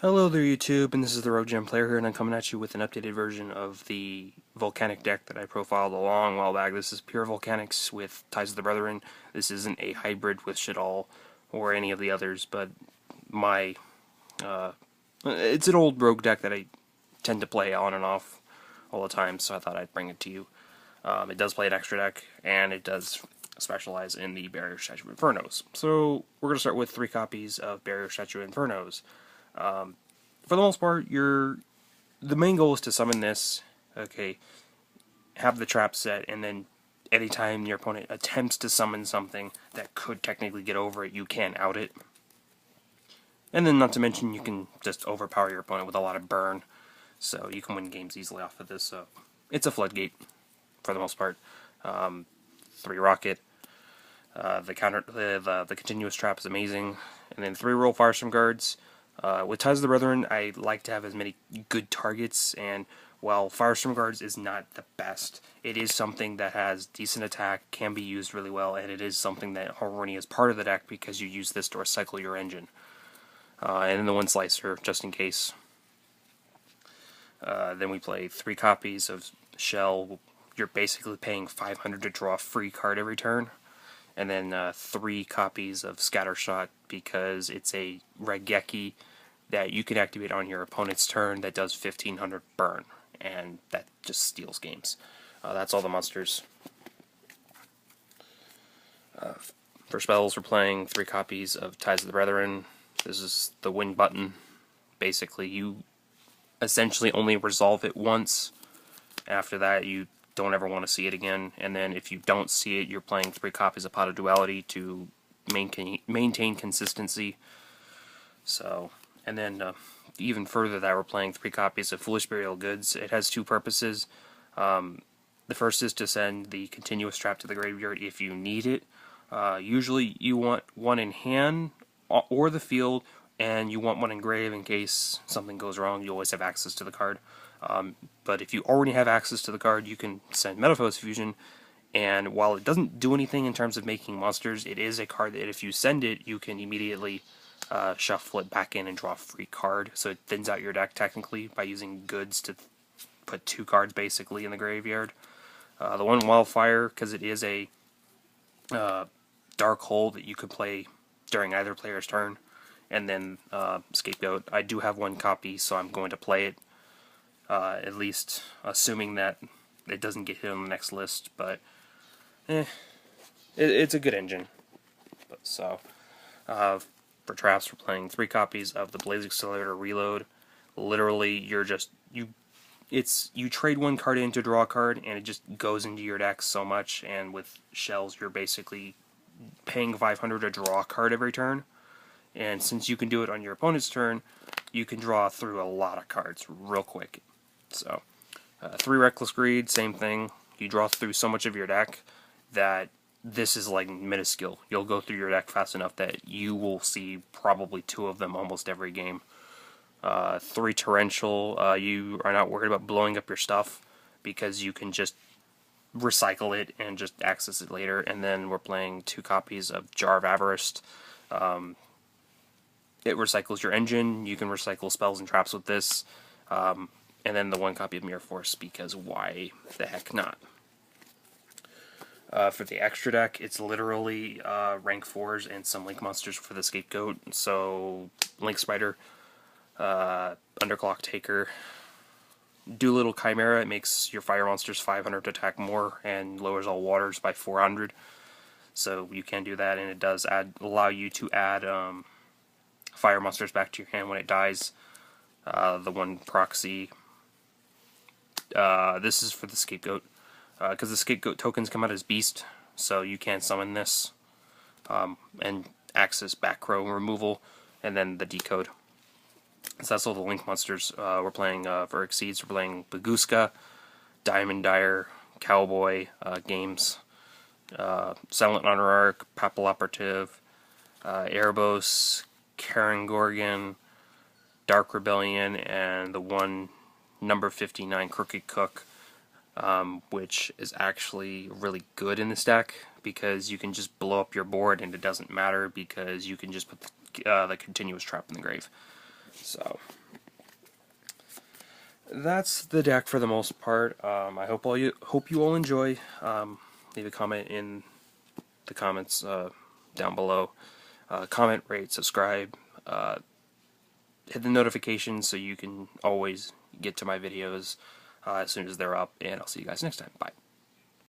Hello there YouTube, and this is the Rogue Gem Player here, and I'm coming at you with an updated version of the Volcanic deck that I profiled a long while back. This is pure Volcanics with Ties of the Brethren. This isn't a hybrid with Shadal or any of the others, but it's an old Rogue deck that I tend to play on and off all the time, so I thought I'd bring it to you. It does play an extra deck, and it does specialize in the Barrier Statue Infernos. So we're going to start with 3 copies of Barrier Statue Infernos. For the most part, the main goal is to summon this, okay, have the trap set, and then anytime your opponent attempts to summon something that could technically get over it, you can out it. And then, not to mention, you can just overpower your opponent with a lot of burn, so you can win games easily off of this. So it's a floodgate, for the most part. 3 rocket. The continuous trap is amazing, and then 3 roll Firestorm guards. With Ties of the Brethren, I like to have as many good targets, and while Firestorm Guards is not the best, it is something that has decent attack, can be used really well, and it is something that Harmony is part of the deck because you use this to recycle your engine. And then the 1 Slicer, just in case. Then we play 3 copies of Shell. You're basically paying 500 to draw a free card every turn. And then 3 copies of Scattershot because it's a Raigeki that you can activate on your opponent's turn that does 1500 burn, and that just steals games. That's all the monsters. For spells, we're playing 3 copies of Ties of the Brethren. This is the win button. Basically, you essentially only resolve it once. After that, you don't ever want to see it again. And then if you don't see it, you're playing 3 copies of Pot of Duality to maintain consistency. So, and then even further that, we're playing 3 copies of Foolish Burial Goods. It has 2 purposes. The first is to send the continuous trap to the graveyard if you need it. Usually you want 1 in hand or the field, and you want 1 in grave in case something goes wrong. You always have access to the card. But if you already have access to the card, you can send Metaphos Fusion, and while it doesn't do anything in terms of making monsters, it is a card that if you send it, you can immediately shuffle it back in and draw a free card. So it thins out your deck technically by using goods to put 2 cards basically in the graveyard. The 1 Wildfire, because it is a dark hole that you could play during either player's turn. And then Scapegoat. I do have 1 copy, so I'm going to play it. At least assuming that it doesn't get hit on the next list, but it's a good engine. So for traps, we're playing 3 copies of the Blaze Accelerator Reload. Literally, you trade 1 card in to draw a card, and it just goes into your deck so much. And with shells, you're basically paying 500 to draw a card every turn. And since you can do it on your opponent's turn, you can draw through a lot of cards real quick. So, 3 Reckless Greed, same thing. You draw through so much of your deck that this is like minuscule. You'll go through your deck fast enough that you will see probably 2 of them almost every game. 3 Torrential, you are not worried about blowing up your stuff because you can just recycle it and just access it later. And then we're playing 2 copies of Jar of Avarice. It recycles your engine. You can recycle spells and traps with this. And then the 1 copy of Mirror Force, because why the heck not? For the extra deck, it's literally rank 4s and some Link monsters for the Scapegoat. So, Link Spider, Underclock Taker, Doolittle Chimera. It makes your fire monsters 500 to attack more and lowers all waters by 400. So you can do that, and it does allow you to add fire monsters back to your hand when it dies. The 1 Proxy. This is for the Scapegoat, because the Scapegoat tokens come out as Beast, so you can summon this, and access back row removal, and then the Decode. So that's all the Link monsters. We're playing, for Exceeds, we're playing Baguska, Diamond Dyer, Cowboy, Games, Silent Honor Papal Operative, Erebos, Karen Gorgon, Dark Rebellion, and the 1 number 59 Crooked Cook, which is actually really good in this deck because you can just blow up your board and it doesn't matter because you can just put the continuous trap in the grave. So that's the deck for the most part. I hope you all enjoy. Leave a comment in the comments down below. Comment, rate, subscribe. Hit the notifications so you can always get to my videos as soon as they're up. And I'll see you guys next time. Bye.